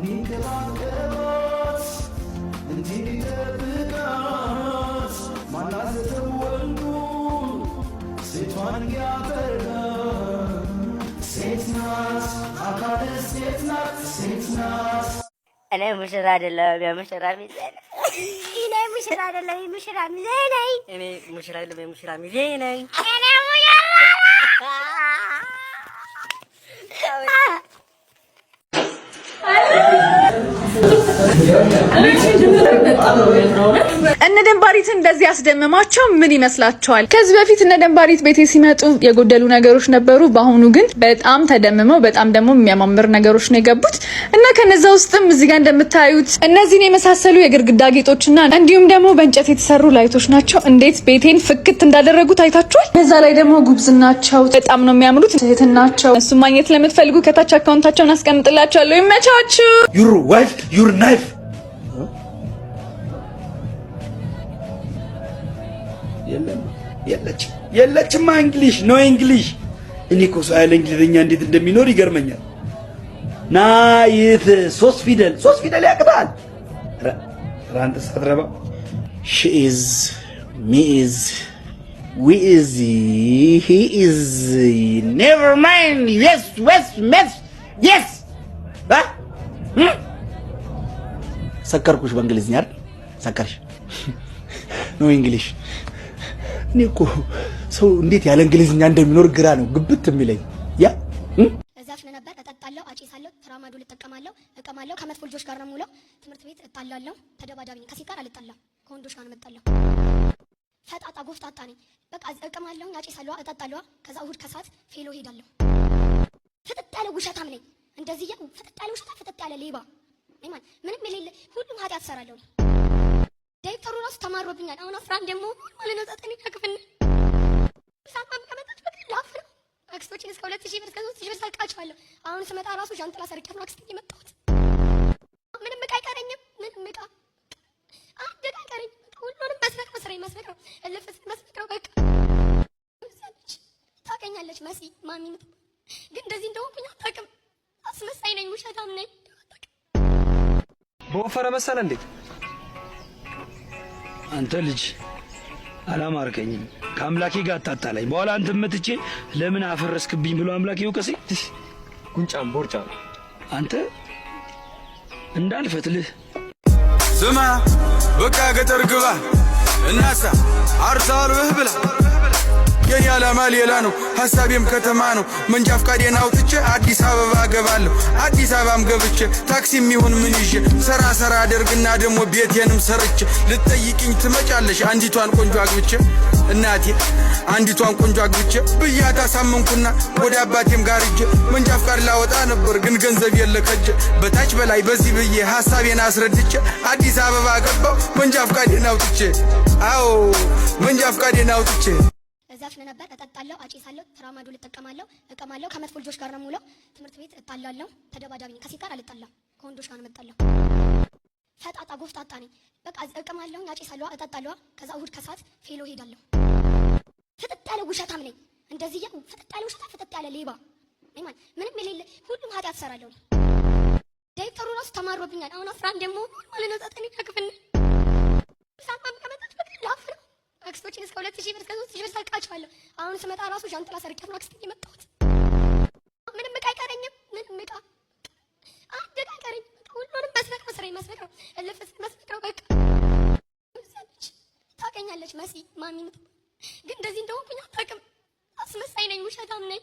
እንዲንከባከባት እንዲጠብቃት ማናዘተው ወንዱን ሴቷን ያጠራ ሴት ናት አካል ሴት ናት ሴት ናት እኔ ሙሽራ አይደለም የሙሽራ ሚዜ ነኝ። እኔ ሙሽራ አይደለም የሙሽራ ሚዜ ነኝ። እኔ ሙሽራ አይደለም የሙሽራ ሚዜ ነኝ። እኔ እነ ደንባሪት እንደዚህ ያስደመማቸው ምን ይመስላችኋል? ከዚህ በፊት እነ ደንባሪት ቤቴ ሲመጡ የጎደሉ ነገሮች ነበሩ። በአሁኑ ግን በጣም ተደምመው በጣም ደግሞ የሚያማምር ነገሮች ነው የገቡት እና ከነዛ ውስጥም እዚህ ጋር እንደምታዩት እነዚህን የመሳሰሉ የግድግዳ ጌጦችና እንዲሁም ደግሞ በእንጨት የተሰሩ ላይቶች ናቸው። እንዴት ቤቴን ፍክት እንዳደረጉት አይታችኋል። በዛ ላይ ደግሞ ጉብዝናቸው በጣም ነው የሚያምሩት። ትህትናቸው እሱ ማግኘት ለምትፈልጉ ከታች አካውንታቸውን አስቀምጥላችኋለሁ። ይመቻችሁ። ዩር ዋይፍ ዩር ናይፍ የለችማ እንግሊሽ ነው እንግሊሽ። እኔ እኮ ሰው ያለ እንግሊዝኛ እንዴት እንደሚኖር ይገርመኛል። ናይት ሶስት ፊደል ያቅታል። ራንተ ሳትረባ she is me is we is he is never mind yes ሰከርኩሽ በእንግሊዝኛ አይደል? ሰከርሽ ነው እንግሊሽ። እኔ እኮ ሰው እንዴት ያለ እንግሊዝኛ እንደሚኖር ግራ ነው ግብት የሚለኝ። ያ እዛፍነ ነበር እጠጣለሁ፣ አጭሳለሁ፣ ትራማዶል እጠቀማለሁ፣ እቀማለሁ። ከመጥፎ ልጆች ጋር ነው የምውለው። ትምህርት ቤት እጣላለሁ፣ ተደባዳቢ ነኝ። ከሴት ጋር አልጣላም፣ ከወንዶች ጋር ነው የምጣላው። ፈጣጣ ጎፍጣጣ ነኝ። በቃ እቀማለሁ፣ አጭሳለሁ፣ እጠጣለሁ። ከዛ እሁድ ከሰዓት ፌሎ ሄዳለሁ። ፍጥጥ ያለ ውሸታም ነኝ። እንደዚህ ፍጥጥ ያለ ውሸታም፣ ፍጥጥ ያለ ሌባ ነኝ። ምንም የሌለ ሁሉም ኃጢአት እሰራለሁ። ዳይሬክተሩ ራሱ ተማሮብኛል። አሁን አፍራን ደግሞ ማለት ነው ዘጠኝ ያክፍል ሳማም ከመጣች በቃ ላፍራ አክስቶችን እስከ 2000 ብር እስከ 3000 ብር ሰልቃቸዋለሁ። አሁን ስመጣ ራሱ ጃንጥላ ሰርቄ ነው አክስቴ የመጣሁት። ምንም ዕቃ አይቀረኝም። ምንም ዕቃ አንድ ዕቃ አይቀረኝም። ሁሉንም መስረቅ ነው ስራዬ፣ መስረቅ ነው። እልፍስ መስረቅ ነው በቃ። ታውቀኛለች መሲ ማሚ ግን እንደዚህ እንደሆንኩኝ አታውቅም። አስመሳይ ነኝ፣ ውሸታም ነኝ። በወፈረ መሰለ እንዴ? አንተ ልጅ አላማርከኝም። ከአምላኬ ጋር አታጣላኝ። በኋላ አንተ መጥቼ ለምን አፈረስክብኝ ብሎ አምላኬ ይውቀሰኝ። ጉንጫም ቦርጫ አንተ እንዳልፈትልህ ስማ በቃ ገጠር ግባ እናሳ አርሳልህ ብላ የኔ ዓላማ ሌላ ነው፣ ሐሳቤም ከተማ ነው። መንጃ ፈቃዴን አውጥቼ አዲስ አበባ ገባለሁ። አዲስ አበባም ገብቼ ታክሲም ይሁን ምን ይዤ ሰራ አደርግና ደግሞ ቤቴንም ሰርቼ ልትጠይቅኝ ትመጫለሽ አንዲቷን ቆንጆ አግብቼ። እናቴ አንዲቷን ቆንጆ አግብቼ ብያት አሳመንኩና ወደ አባቴም ጋር ሂጄ መንጃ ፈቃድ ላወጣ ነበር ግን ገንዘብ የለከጀ። በታች በላይ በዚህ ብዬ ሐሳቤን አስረድቼ አዲስ አበባ ገባው መንጃ ፈቃዴን አውጥቼ። አዎ መንጃ ፈቃዴን አውጥቼ እዛፍነ ነበር እጠጣለሁ፣ አጭሳለሁ፣ ትራማዶል እጠቀማለሁ፣ እቀማለሁ። ከመጥፎ ልጆች ጋር ነው የምውለው። ትምህርት ቤት እጣላለሁ፣ ተደባዳቢ ነኝ። ከሴት ጋር አልጣላም፣ ከወንዶች ጋር ነው የምጣላው። ፈጣጣ ጎፍጣጣ ነኝ። በቃ እቀማለሁ፣ አጭሳለሁ፣ እጠጣለሁ። ከዛ እሁድ ከሰዓት ፌሎ ሄዳለሁ። ፍጥጥ ያለ ውሸታም ነኝ። እንደዚህ ፍጥጥ ያለ ውሸታም፣ ፍጥጥ ያለ ሌባ ነኝ። ምንም የሌለ ሁሉም ኃጢአት እሰራለሁ። ዳይሬክተሩ ራሱ ተማሮብኛል። አሁን አፍራን ደግሞ ማለት ነው ዘጠኝ ያክፍል ሳማም ከመጣች በቃ ላፍራ አክስቶችን እስከ 2000 ብር እስከ 3000 ብር ሰልቃቸዋለሁ። አሁን ስመጣ ራሱ ጃንጥላ ሰርቄ ነው አክስቴ የመጣሁት። ምንም ዕቃ አይቀረኝም። ምንም ዕቃ አንድ ዕቃ አይቀረኝም። ሁሉንም መስረቅ ነው ስራዬ፣ መስረቅ ነው። እልፍስ መስረቅ ነው በቃ። ታውቀኛለች መሲ ማሚ ግን እንደዚህ እንደሆንኩኝ አታውቅም። አስመሳይ ነኝ፣ ውሸታም ነኝ።